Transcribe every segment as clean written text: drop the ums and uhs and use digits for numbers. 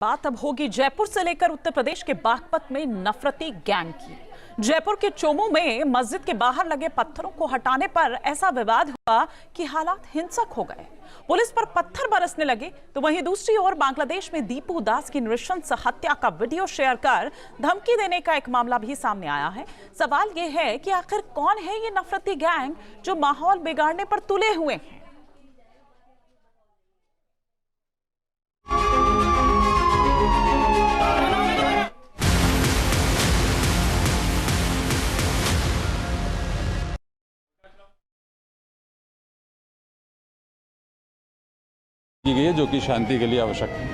बात अब होगी जयपुर से लेकर उत्तर प्रदेश के बागपत में नफरती गैंग की। जयपुर के चोमू में मस्जिद के बाहर लगे पत्थरों को हटाने पर ऐसा विवाद हुआ कि हालात हिंसक हो गए। पुलिस पर पत्थर बरसने लगे तो वहीं दूसरी ओर बांग्लादेश में दीपू दास की नृशंस हत्या का वीडियो शेयर कर धमकी देने का एक मामला भी सामने आया है। सवाल यह है कि आखिर कौन है ये नफरती गैंग जो माहौल बिगाड़ने पर तुले हुए हैं। की गई है जो कि शांति के लिए आवश्यक है।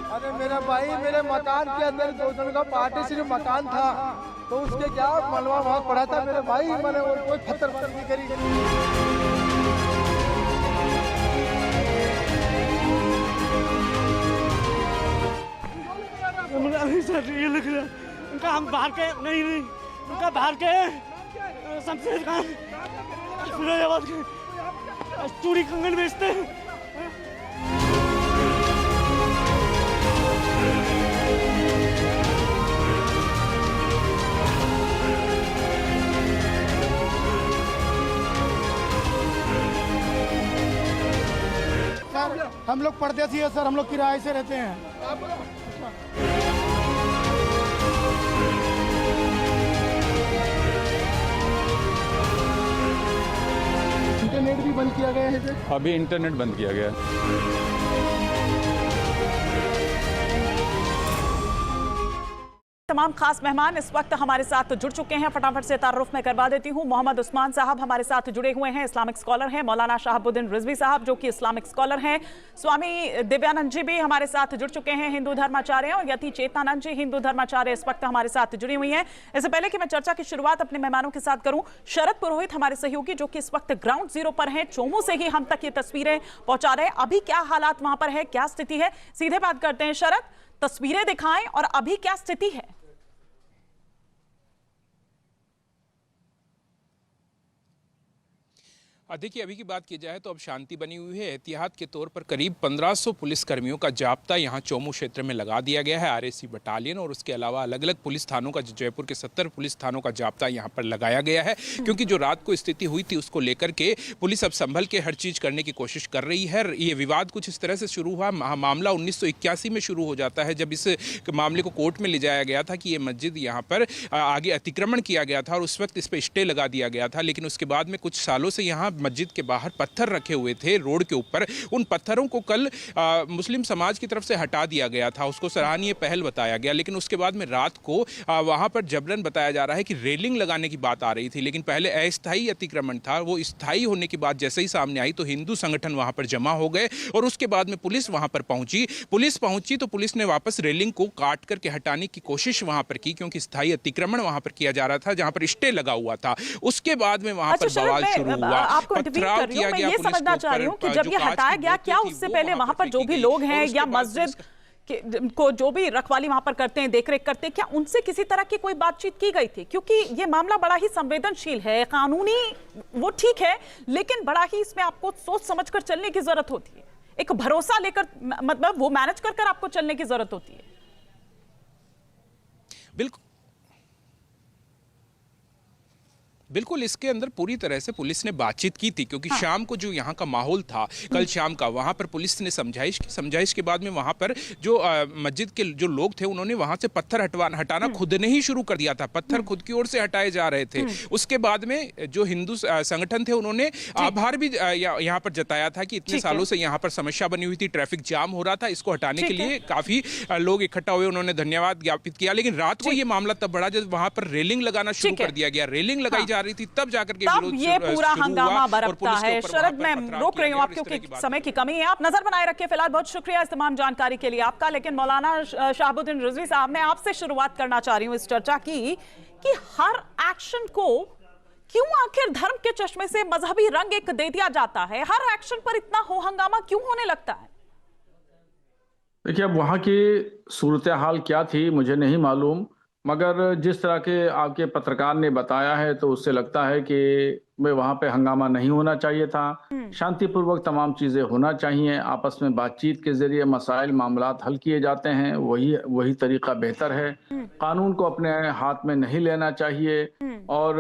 अरे मेरा भाई, मेरे मकान के अंदर 2 जन का पार्टीशन मकान था तो उसके क्या मलबा वहां पड़ा था मेरे भाई। मैंने और कोई पत्थर नहीं करी। ये लिख रहा उनका हम बाहर के नहीं उनका बाहर के शमशेर खान फिरोजाबाद के चूड़ी कंगन बेचते हैं। सर हम लोग परदेसी है सर, हम लोग किराए से रहते हैं। इंटरनेट भी बंद किया गया है सर। अभी इंटरनेट बंद किया गया है। तमाम खास मेहमान इस वक्त हमारे साथ जुड़ चुके हैं। फटाफट से तारुफ में करवा देती हूं। मोहम्मद उस्मान साहब हमारे साथ जुड़े हुए हैं, इस्लामिक स्कॉलर हैं। मौलाना शहाबुद्दीन रिजवी साहब जो कि इस्लामिक स्कॉलर हैं। स्वामी दिव्यानंद जी भी हमारे साथ जुड़ चुके हैं, हिंदू धर्माचार्य। और यति चेतनानंद जी हिंदू धर्माचार्य इस वक्त हमारे साथ जुड़ी हुई हैं। इससे पहले कि मैं चर्चा की शुरुआत अपने मेहमानों के साथ करूं, शरद पुरोहित हमारे सहयोगी जो कि इस वक्त ग्राउंड जीरो पर हैं, चोमू से ही हम तक ये तस्वीरें पहुंचा रहे हैं। अभी क्या हालात वहां पर है, क्या स्थिति है, सीधे बात करते हैं। शरद, तस्वीरें दिखाएं और अभी क्या स्थिति है? देखिए, अभी की बात की जाए तो अब शांति बनी हुई है। एहतियात के तौर पर करीब 1500 पुलिसकर्मियों का जाब्ता यहां चोमू क्षेत्र में लगा दिया गया है, आरएसी बटालियन, और उसके अलावा अलग अलग पुलिस थानों का, जयपुर के 70 पुलिस थानों का जाब्ता यहां पर लगाया गया है। क्योंकि जो रात को स्थिति हुई थी उसको लेकर के पुलिस अब संभल के हर चीज़ करने की कोशिश कर रही है। ये विवाद कुछ इस तरह से शुरू हुआ, मामला 1981 में शुरू हो जाता है जब इस मामले को कोर्ट में ले जाया गया था कि ये मस्जिद यहाँ पर आगे अतिक्रमण किया गया था और उस वक्त इस पर स्टे लगा दिया गया था। लेकिन उसके बाद में कुछ सालों से यहाँ मस्जिद के बाहर पत्थर रखे हुए थे रोड के ऊपर। उन पत्थरों को कल मुस्लिम समाज की तरफ से हटा दिया गया था, उसको सराहनीय पहल बताया गया। लेकिन उसके बाद में रात को वहां पर जबरन बताया जा रहा है कि रेलिंग लगाने की बात आ रही थी। लेकिन पहले अस्थायी अतिक्रमण था, वो स्थायी होने की बात जैसे ही सामने आई तो हिंदू संगठन वहां पर जमा हो गए और उसके बाद में पुलिस वहां पर पहुंची। तो पुलिस ने वापस रेलिंग को काट करके हटाने की कोशिश वहां पर की, क्योंकि स्थायी अतिक्रमण वहां पर किया जा रहा था जहां पर स्टे लगा हुआ था। उसके बाद में वहां पर बवाल शुरू हुआ। मैं ये समझना चाह रही हूँ कि जब ये हटाया गया, क्या उससे पहले वहां पर जो भी लोग हैं या मस्जिद को जो भी रखवाली वहां पर करते हैं, देखरेख करते हैं, क्या उनसे किसी तरह की कोई बातचीत की गई थी? क्योंकि ये मामला बड़ा ही संवेदनशील है, कानूनी वो ठीक है, लेकिन बड़ा ही इसमें आपको सोच समझकर चलने की जरूरत होती है, एक भरोसा लेकर, मतलब वो मैनेज कर आपको चलने की जरूरत होती है। बिल्कुल, इसके अंदर पूरी तरह से पुलिस ने बातचीत की थी, क्योंकि शाम को जो यहाँ का माहौल था कल शाम का, वहाँ पर पुलिस ने समझाइश के बाद में वहाँ पर जो मस्जिद के जो लोग थे उन्होंने वहाँ से पत्थर हटाना खुद ने ही शुरू कर दिया था। पत्थर खुद की ओर से हटाए जा रहे थे। उसके बाद में जो हिंदू संगठन थे उन्होंने आभार भी यहाँ पर जताया था कि इतने सालों से यहाँ पर समस्या बनी हुई थी, ट्रैफिक जाम हो रहा था, इसको हटाने के लिए काफी लोग इकट्ठा हुए, उन्होंने धन्यवाद ज्ञापित किया। लेकिन रात को ये मामला तब बढ़ा जब वहाँ पर रेलिंग लगाना शुरू कर दिया गया। रेलिंग लगाई जा रही थी, तब जाकर के विरोध ये पूरा हंगामा बरपता है। शरद, मैं रोक रही हूँ आप क्योंकि समय की कमी है, आप नजर बनाए रखिए। फिलहाल बहुत शुक्रिया इस तमाम जानकारी के लिए आपका। लेकिन मौलाना शहाबुद्दीन रिजवी साहब, मैं आपसे शुरुआत करना चाह रही हूँ इस चर्चा की कि हर एक्शन को क्यों आखिर धर्म के चश्मे से मजहबी रंग एक दे दिया जाता है? हर एक्शन पर इतना हो हंगामा क्यों होने लगता है? देखिए, अब वहाँ की सूरत हाल क्या थी मुझे नहीं मालूम, मगर जिस तरह के आपके पत्रकार ने बताया है तो उससे लगता है कि वहाँ पे हंगामा नहीं होना चाहिए था। शांतिपूर्वक तमाम चीज़ें होना चाहिए, आपस में बातचीत के ज़रिए मसाइल मामलात हल किए जाते हैं, वही वही तरीका बेहतर है। कानून को अपने हाथ में नहीं लेना चाहिए और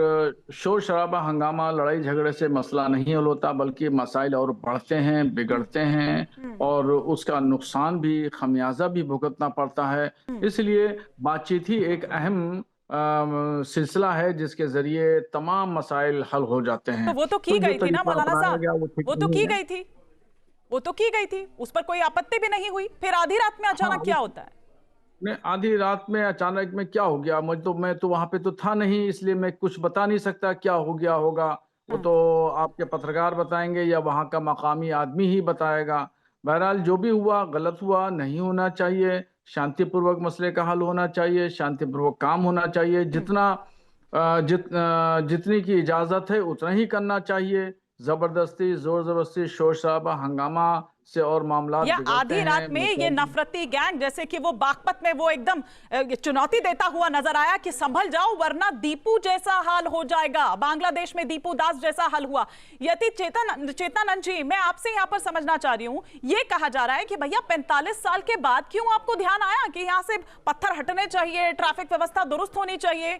शोर शराबा, हंगामा, लड़ाई झगड़े से मसला नहीं हल होता, बल्कि मसाइल और बढ़ते हैं, बिगड़ते हैं और उसका नुकसान भी, खमियाजा भी भुगतना पड़ता है। इसलिए बातचीत ही एक अहम सिलसिला है जिसके जरिए तमाम मसाइल हल हो जाते तो हैं। वो तो तो की जो गई थी ना तरीका मौलाना अपनाया साहब, गया वो ठीक वो तो नहीं की है। गई थी, वो तो की गई थी, उस पर कोई आपत्ति भी नहीं हुई। फिर आधी रात में हाँ, अचानक क्या होता है? ने आधी रात में अचानक में क्या हो गया, मैं तो वहां पे तो था नहीं, इसलिए मैं कुछ बता नहीं सकता क्या हो गया होगा। वो तो आपके पत्रकार बताएंगे या वहां का मकामी आदमी ही बताएगा। बहरहाल जो भी हुआ गलत हुआ, नहीं होना चाहिए। शांतिपूर्वक मसले का हल होना चाहिए, शांतिपूर्वक काम होना चाहिए। जितनी की इजाजत है उतना ही करना चाहिए। जबरदस्ती, जोर जबरदस्ती, शोर शराबा, हंगामा से और मामलात या बिगड़ते आधी हैं। रात में ये नफरती गैंग, जैसे कि वो बागपत में वो एकदम चुनौती देता हुआ नजर आया कि संभल जाओ वरना दीपू जैसा हाल हो जाएगा, बांग्लादेश में दीपू दास जैसा हाल हुआ। यति चेतनानंद जी, मैं आपसे यहाँ पर समझना चाह रही हूँ, ये कहा जा रहा है कि भैया 45 साल के बाद क्यों आपको ध्यान आया कि यहाँ से पत्थर हटने चाहिए, ट्रैफिक व्यवस्था दुरुस्त होनी चाहिए?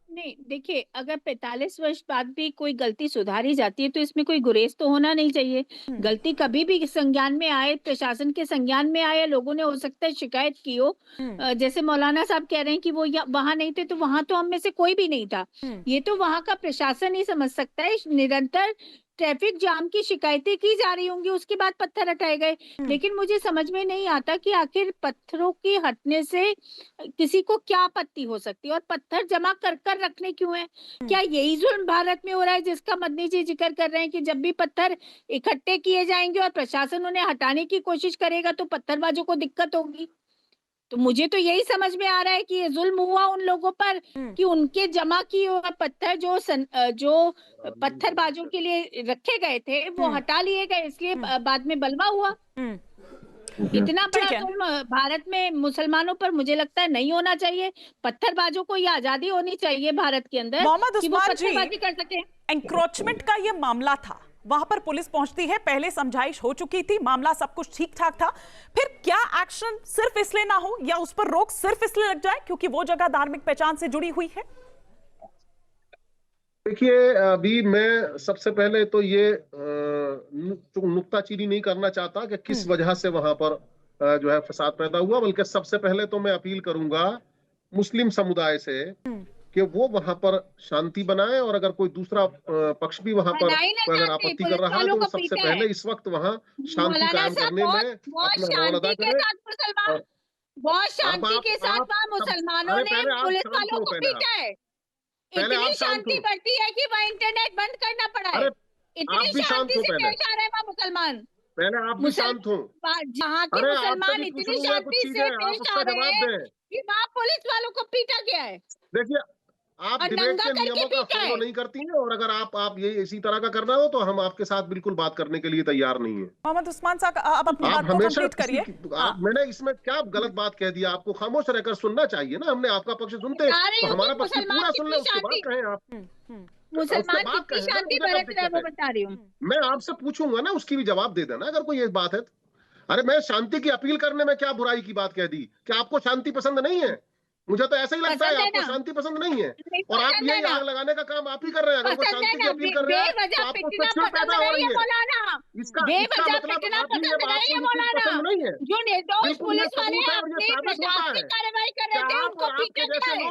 नहीं, देखिए, अगर 45 वर्ष बाद भी कोई गलती सुधारी जाती है तो इसमें कोई गुरेज तो होना नहीं चाहिए। गलती कभी भी संज्ञान में आए, प्रशासन के संज्ञान में आए, लोगों ने हो सकता है शिकायत की हो। जैसे मौलाना साहब कह रहे हैं कि वो वहां नहीं थे, तो वहां तो हम में से कोई भी नहीं था। ये तो वहां का प्रशासन ही समझ सकता है। निरंतर ट्रैफिक जाम की शिकायतें की जा रही होंगी, उसके बाद पत्थर हटाए गए। लेकिन मुझे समझ में नहीं आता कि आखिर पत्थरों के हटने से किसी को क्या आपत्ति हो सकती है और पत्थर जमा कर कर रखने क्यों है? क्या यही जुल्म भारत में हो रहा है जिसका मदनी जी जिक्र कर रहे हैं कि जब भी पत्थर इकट्ठे किए जाएंगे और प्रशासन उन्हें हटाने की कोशिश करेगा तो पत्थरबाजों को दिक्कत होगी? तो मुझे तो यही समझ में आ रहा है कि ये जुल्म हुआ उन लोगों पर कि उनके जमा किए हुए पत्थर जो पत्थरबाजों के लिए रखे गए थे वो हटा लिए गए, इसलिए बाद में बलवा हुआ। इतना बड़ा ठीक है। जुल्म भारत में मुसलमानों पर मुझे लगता है नहीं होना चाहिए। पत्थरबाजों को ये आजादी होनी चाहिए भारत के अंदर मोहम्मद कि वो उस्मान जी, पत्थरबाजी कर सके। एंक्रोचमेंट का ये मामला था, वहां पर पुलिस पहुंचती है, पहले समझाइश हो चुकी थी, मामला सब कुछ ठीक ठाक था, फिर क्या एक्शन सिर्फ इसलिए ना हो या उस पर रोक सिर्फ इसलिए लग जाए क्योंकि वो जगह धार्मिक पहचान से जुड़ी हुई है? देखिए, अभी मैं सबसे पहले तो ये नुक्ताचीनी नहीं करना चाहता कि किस वजह से वहां पर जो है फसाद पैदा हुआ, बल्कि सबसे पहले तो मैं अपील करूंगा मुस्लिम समुदाय से कि वो वहां पर शांति बनाए, और अगर कोई दूसरा पक्ष भी वहां पर अगर आपत्ति कर रहा है तो वो सबसे पहले इस वक्त वहां शांति कायम करने में अपना रोल अदा करे। बहुत शांति के साथ वहाँ मुसलमानों ने पुलिस वालों को पीटा है। इतनी शांति बढ़ती है कि वह इंटरनेट बंद करना पड़ा है। इतनी शांति से पेश आ रहे हैं वहाँ मुसलमान। पहले आप भी शांत हो। जहाँ के मुसलमान इतनी शांति से पेश आ रहे हैं कि वहाँ पुलिस वालों को पीटा गया है। देखिए, आप डिबेट के नियमों का फॉलो नहीं करती हैं, और अगर आप ये इसी तरह का करना हो तो हम आपके साथ बिल्कुल बात करने के लिए तैयार नहीं है। मोहम्मद उस्मान साहब, आप अपनी बात को कंप्लीट करिए। मैंने इसमें क्या गलत बात कह दी? आपको खामोश रहकर सुनना चाहिए ना। हमने आपका पक्ष सुनते तो हमारा पक्ष पूरा सुन ले, उसके बाद कहें आप। मुसलमान कितनी शांति बरत रहे हैं वो बता रही हूँ। मैं आपसे पूछूंगा ना, उसकी भी जवाब दे देना अगर कोई ये बात है। अरे मैं शांति की अपील करने में क्या बुराई की बात कह दी? क्या आपको शांति पसंद नहीं है? मुझे तो ऐसा ही लगता है आपको शांति पसंद नहीं है, और आप यही आग लगाने का काम आप ही कर रहे हैं। अगर वो शांति की अपील कर रहे हैं तो आपको फ्रस्ट्रेशन पैदा हो रही है। इसका मतलब आप ये बात पसंद नहीं है। जो निर्दोष पुलिस वाले अपनी प्रशासनिक कार्रवाई कर रहे थे उनको पीटा गया है।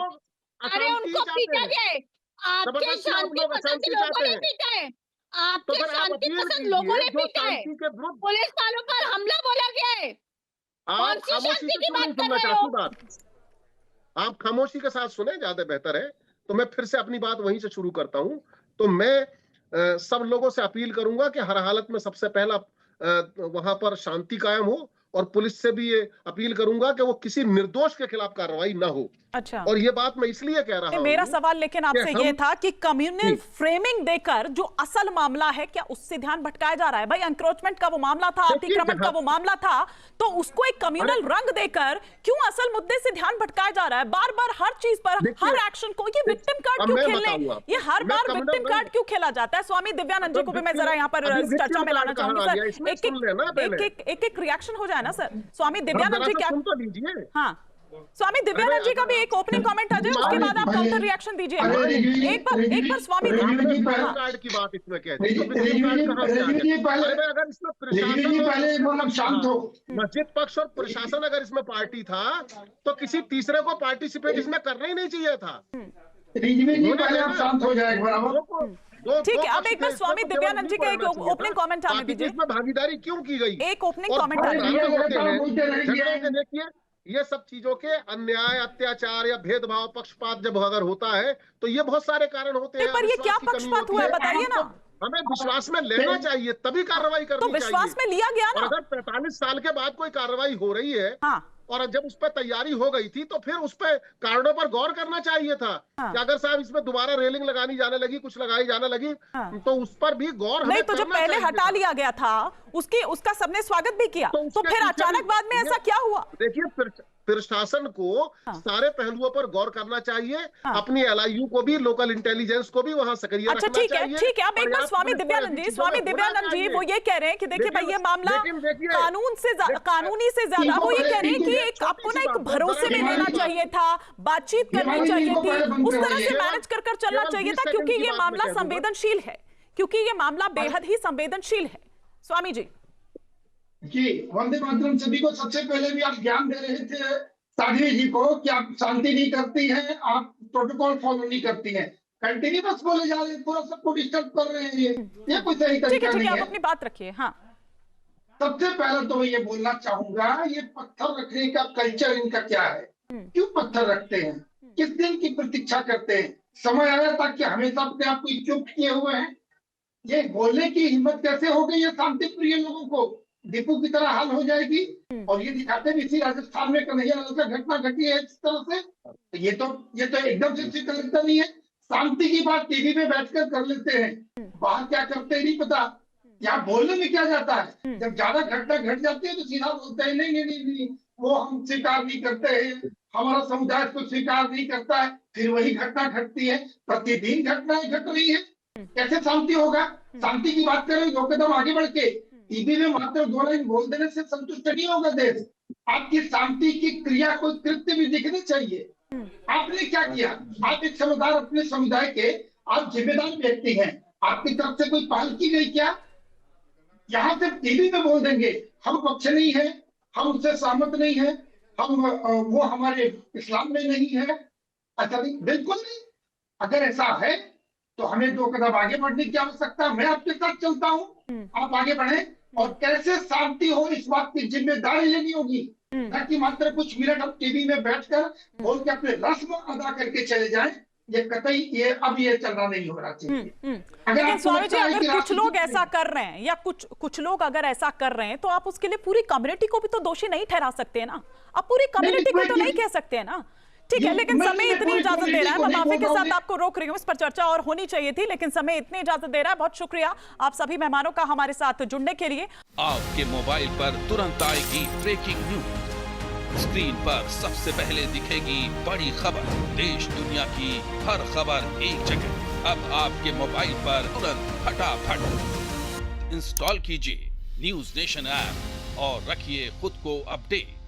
अरे उनको पीटा गया है। आपके शांति पसंद लोगों ने पीटा है। आपके शांति पसंद लोगों ने पीटा है। पुलिस वालों पर हमला बोला गया है। आप खामोशी से क्यों नहीं सुनना चाहती? आप खामोशी के साथ सुने, ज्यादा बेहतर है। तो मैं फिर से अपनी बात वहीं से शुरू करता हूं। तो मैं सब लोगों से अपील करूंगा कि हर हालत में सबसे पहला वहां पर शांति कायम हो, और पुलिस से भी ये अपील करूंगा कि वो किसी निर्दोष के खिलाफ कार्रवाई ना हो। अच्छा, और ये बात मैं इसलिए कह रहा हूं, मेरा सवाल लेकिन आपसे ये था कि कम्युनल फ्रेमिंग देकर जो असल मामला है क्या उससे ध्यान भटकाया जा रहा है? भाई एनक्रोचमेंट का वो मामला था, अतिक्रमण का वो मामला था, तो उसको एक कम्युनल रंग देकर क्यों असल मुद्दे से ध्यान भटकाया जा रहा है? बार बार हर चीज पर, हर एक्शन को ये विक्टिम कार्ड क्यों खेलने, ये हर बार विक्टिम कार्ड क्यों खेला जाता है? स्वामी दिव्यानंद जी को भी मैं जरा यहाँ पर चर्चा में लाना चाहूंगी सर, एक एक रिएक्शन हो जाए ना सर। स्वामी दिव्यानंद जी क्या, हाँ स्वामी दिव्यानंद जी का भी एक ओपनिंग कमेंट आ जाए, उसके बाद आप काउंटर रिएक्शन दीजिए। एक बार स्वामी कार्ड की बात इसमें कहते हैं, मस्जिद पक्ष और प्रशासन अगर इसमें पार्टी था तो किसी तीसरे को पार्टिसिपेट इसमें करना ही नहीं चाहिए था। शांत हो जाएगा। ठीक है, अब एक बार स्वामी दिव्यानंद जी का एक ओपनिंग कमेंट आने दीजिए। इसमें भागीदारी क्यों की गई? एक ओपनिंग कमेंट आ देखिए, ये सब चीजों के अन्याय, अत्याचार या भेदभाव, पक्षपात जब अगर होता है तो ये बहुत सारे कारण होते हैं। पर ये क्या पक्षपात हुआ है बताइए ना। हमें विश्वास में लेना चाहिए, तभी कार्रवाई करनी चाहिए। तो विश्वास में लिया गया ना। अगर 45 साल के बाद कोई कार्रवाई हो रही है, हाँ। और जब उस पर तैयारी हो गई थी तो फिर उस पर कारणों पर गौर करना चाहिए था। हाँ। कि अगर साहब इसमें दोबारा रेलिंग लगानी जाने लगी, कुछ लगाई जाने लगी, हाँ। तो उस पर भी गौर नहीं, तो जब पहले हटा लिया गया था उसका सबने स्वागत भी किया, तो फिर अचानक बाद में ऐसा क्या हुआ? देखिए, प्रशासन को सारे पहलुओं पर गौर करना चाहिए, अपनी LIU को भी, लोकल इंटेलिजेंस को भी वहां सक्रिय रखना चाहिए। ठीक है। अब एक बार स्वामी दिव्यानंद जी वो ये कह रहे हैं कि देखिए भाई ये मामला कानूनी से ज्यादा वो ये कह रहे हैं कि एक आपको ना एक भरोसे में लेना चाहिए था, बातचीत करनी चाहिए थी, उस तरह से मैनेज कर चलना चाहिए था, क्योंकि ये मामला संवेदनशील है, क्योंकि ये मामला बेहद ही संवेदनशील है। स्वामी जी वंदे मातरम सभी को सबसे पहले भी आप ज्ञान दे रहे थे साध्वी जी को कि आप शांति नहीं करती हैं, आप प्रोटोकॉल फॉलो नहीं करती हैं, कंटिन्यूअस बोले जा रहे हैं, पूरा सबको डिस्टर्ब कर रहे हैं। ये कोई सही तरीका नहीं है। आप अपनी बात रखिए। हाँ, सबसे पहले तो मैं ये बोलना चाहूंगा, ये पत्थर रखने का कल्चर इनका क्या है? क्यों पत्थर रखते हैं? किस दिन की प्रतीक्षा करते हैं? समय आया था कि हमेशा अपने आप को चुप किए हुए हैं। ये बोलने की हिम्मत कैसे हो गई है शांति प्रिय लोगों को? दीपू की तरह हाल हो जाएगी। और ये दिखाते भी इसी राजस्थान में कन्हैया लाल का घटना घटी है इस तरह से, तो ये तो एकदम से स्वीकारता नहीं है। शांति की बात टीवी में बैठकर कर लेते हैं, बाहर क्या करते हैं नहीं पता। यहाँ बोलने में क्या जाता है? जब ज्यादा घटना घट जाती है तो सीधा बोलते हैं नहीं, वो हम स्वीकार नहीं करते हैं, हमारा समुदाय को स्वीकार नहीं करता है। फिर वही घटना घटती है, प्रतिदिन घटनाएं घट रही है। कैसे शांति होगा? शांति की बात करें, दो कदम आगे बढ़ के टीवी में मात्र 2 लाइन बोल देने से संतुष्ट नहीं होगा देश। आपकी शांति की क्रिया को कृत्य भी दिखने चाहिए। आपने क्या किया? आप एक समुदाय, अपने समुदाय के आप जिम्मेदार व्यक्ति हैं, आपकी तरफ से कोई पहल की गई क्या? यहाँ से टीवी में बोल देंगे हम पक्ष नहीं है, हम उससे सहमत नहीं है, हम वो हमारे इस्लाम में नहीं है। अच्छा नहीं, बिल्कुल नहीं। अगर ऐसा है तो हमें 2 कदम आगे बढ़ने की आवश्यकता है। मैं आपके साथ चलता हूँ, आप आगे बढ़े। और कैसे शांति हो इस बात की जिम्मेदारी लेनी होगी, न कि मात्र कुछ मिनट हम टीवी में बैठकर बोल के अपने रस्म अदा करके चले जाएं। ये कतई ये चलना नहीं हो रहा चाहिए। लेकिन स्वामी जी, अगर कुछ लोग ऐसा कर रहे हैं या कुछ लोग अगर ऐसा कर रहे हैं तो आप उसके लिए पूरी कम्युनिटी को भी तो दोषी नहीं ठहरा सकते ना। आप पूरी कम्युनिटी को तो नहीं कह सकते हैं ना। ठीक है, लेकिन समय इतनी इजाजत दे रहा है, मैं माफी के साथ आपको रोक रही हूँ, इस पर चर्चा और होनी चाहिए थी, लेकिन समय इतनी इजाजत दे रहा है। बहुत शुक्रिया आप सभी मेहमानों का हमारे साथ जुड़ने के लिए। आपके मोबाइल पर तुरंत आएगी ब्रेकिंग न्यूज, स्क्रीन पर सबसे पहले दिखेगी बड़ी खबर, देश दुनिया की हर खबर एक जगह। अब आपके मोबाइल पर तुरंत फटाफट इंस्टॉल कीजिए न्यूज नेशन ऐप और रखिए खुद को अपडेट।